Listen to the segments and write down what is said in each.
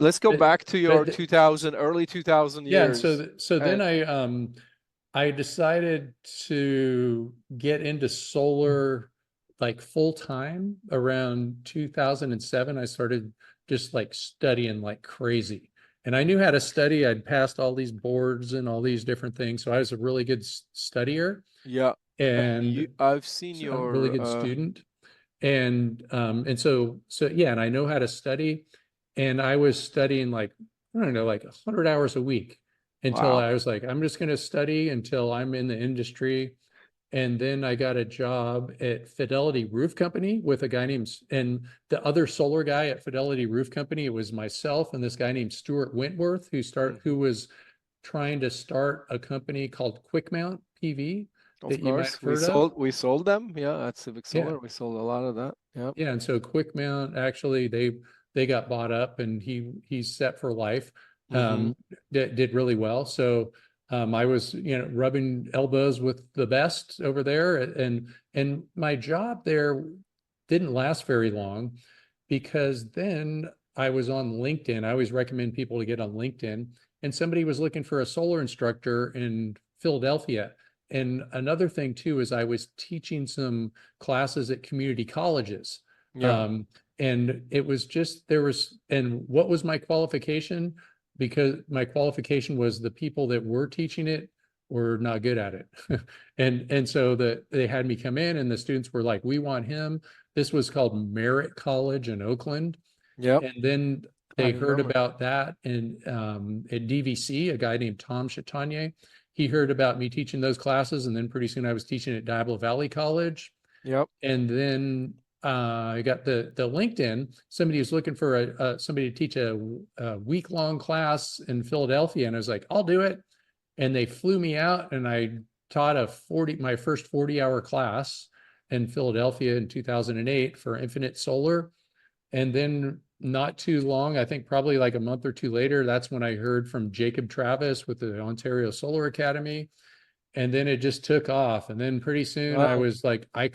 let's go But, back to your but 2000, early 2000 yeah, and years. so then And I decided to get into solar like full time around 2007. I started just like studying like crazy. And I knew how to study. I'd passed all these boards and all these different things. So I was a really good studier yeah, and I've seen a really your good student. And so yeah, and I know how to study. And I was studying like, I don't know, like 100 hours a week until wow. I was like, I'm just going to study until I'm in the industry. And then I got a job at Fidelity Roof Company with a guy named, and the other solar guy at Fidelity Roof Company, it was myself and this guy named Stuart Wentworth, who Mhm. was trying to start a company called QuickMount PV Of that you might course, have heard of. we sold them. Yeah, at Civic Yeah. Solar, we sold a lot of that. Yeah. Yeah, and so QuickMount actually they got bought up and he's set for life. Mm-hmm. Did really well. So I was rubbing elbows with the best over there, and my job there didn't last very long because then I was on LinkedIn. I always recommend people to get on LinkedIn, and somebody was looking for a solar instructor in Philadelphia. And another thing too is I was teaching some classes at community colleges. Yeah. Um, and it was just there was and what was my qualification? Because my qualification was the people that were teaching it were not good at it. And so they had me come in and the students were like, we want him. This was called Merritt College in Oakland. Yep. And then I they heard remember. about that and at DVC, a guy named Tom Chatagnier, he heard about me teaching those classes. And then pretty soon I was teaching at Diablo Valley College. Yep. And then I got the LinkedIn. Somebody was looking for somebody to teach a week long class in Philadelphia, and I was like, I'll do it. And they flew me out, and I taught my first 40-hour class in Philadelphia in 2008 for Infinite Solar. And then not too long, I think probably like a month or two later, that's when I heard from Jacob Travis with the Ontario Solar Academy. And then it just took off. And then pretty soon I Wow. was like, I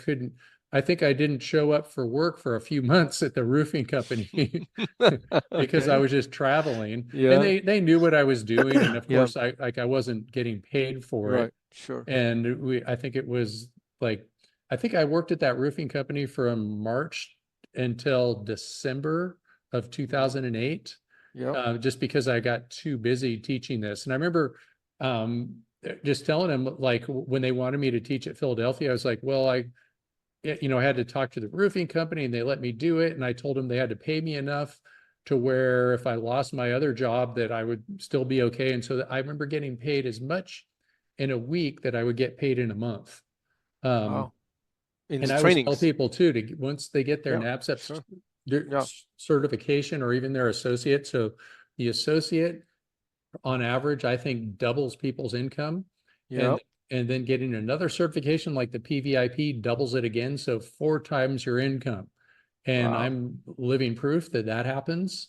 think I didn't show up for work for a few months at the roofing company because I Okay. was just traveling. And Yeah. they knew what I was doing. And of Yeah. course I wasn't getting paid for it. Right. Sure. And I think it was like, I think I worked at that roofing company from March until December of Mhm. 2008, Yep. just because I got too busy teaching this. And I remember just telling them, like, when they wanted me to teach at Philadelphia, I was like, well, I had to talk to the roofing company and they let me do it. And I told them they had to pay me enough to where if I lost my other job, that I would still be okay. And so I remember getting paid as much in a week that I would get paid in a month. Um, Wow. In and the I always tell trainings. people too, to once they get their Yeah. NABCEP Sure. Yeah. certification or even their associate. So the associate on average, I think doubles people's income. Yeah. And and then getting another certification like the PVIP doubles it again. So four times your income. And Wow. I'm living proof that that happens.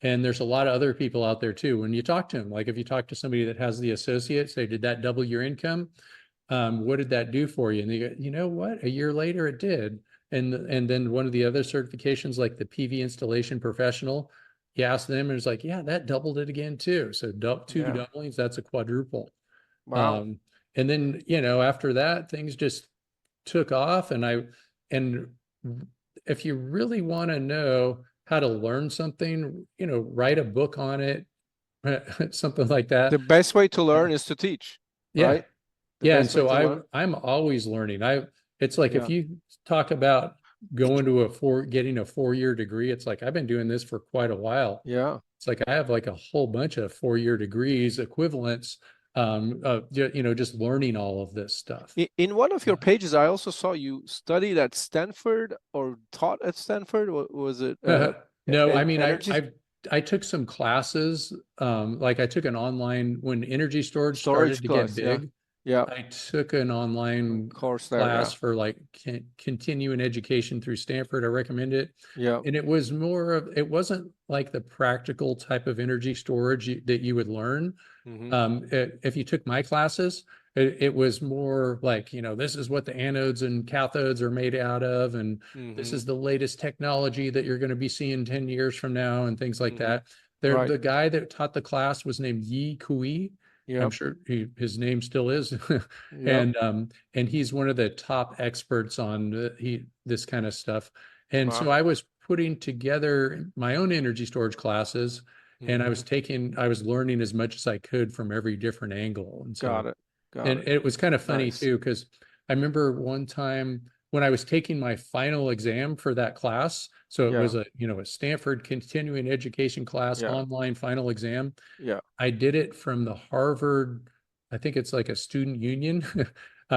And there's a lot of other people out there too. When you talk to them, like if you talk to somebody that has the associate, say, did that double your income? What did that do for you? And they go, you know what? A year later it did. And then one of the other certifications, like the PV installation professional, you ask them and it's like, yeah, that doubled it again too. So two Yeah. doublings, that's a quadruple. Wow. Um, and then, after that, things just took off. And if you really want to know how to learn something, write a book on it, something like that. The best way to Uh, learn is to teach, yeah. right? The Yeah. And best way so to learn. I'm always learning. It's like if Yeah. you talk about getting a 4-year degree, it's like I've been doing this for quite a while. Yeah. It's like I have like a whole bunch of 4-year degrees equivalents, just learning all of this stuff. In one of Uh, your pages, I also saw you studied at Stanford or taught at Stanford. What was it? No, I mean, Energy I took some classes, like I took an online when energy storage started storage to get class. Yeah. big. Yeah. I took an online Course there. Yeah. class for like continuing education through Stanford. I recommend it. Yeah. And it wasn't like the practical type of energy storage that you would learn. Hmm. If you took my classes, it was more like, this is what the anodes and cathodes are made out of, and this Hmm. is the latest technology that you're going to be seeing 10 years from now, and things like Hmm. that. Right. The guy that taught the class was named Yi Kui. I'm Yep. sure his name still is. Yep. And he's one of the top experts on this kind of stuff. And so Wow. I was putting together my own energy storage classes, and I was learning as much as I could from every different angle. And Got so, it. Got and it. it was kind of funny Nice. too, because I remember one time when I was taking my final exam for that class. So it was Yeah. a Stanford continuing education class, Yeah. online final exam. Yeah. I did it from the Harvard, I think it's like a student union. You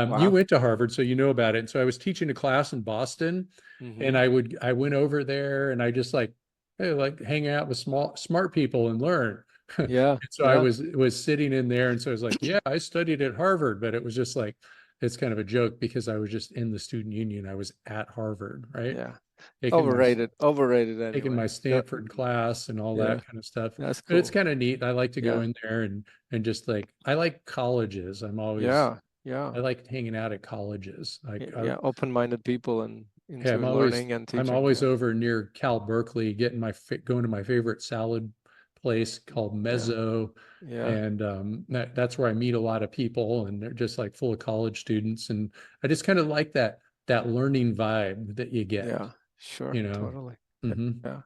Wow. went to Harvard, so you know about it. And so I was teaching a class in Boston, and Mm-hmm. I went over there and I just like hang out with smart people and learn. Yeah. And so I Yeah. was sitting in there, and so I was like, yeah, I studied at Harvard, but it was just like it's kind of a joke because I was just in the student union. I was at Harvard, right? Yeah. Taking my Overrated. Overrated taking my anyway. Yeah. Stanford class and all Yeah. that kind of stuff. That's But it's cool. kind of neat. I like to go Yeah. in there and just like I like colleges. Yeah. Yeah. I like hanging out at colleges. Yeah. Open-minded people and Yeah, into learning and I'm teaching. always Yeah. over near Cal Berkeley getting going to my favorite salad place called Yeah. Mezzo. Yeah. And that's where I meet a lot of people, and they're just like full of college students. And I just kind of like that learning vibe that you get, Yeah. Sure. you know. Totally. Hmm. Yeah.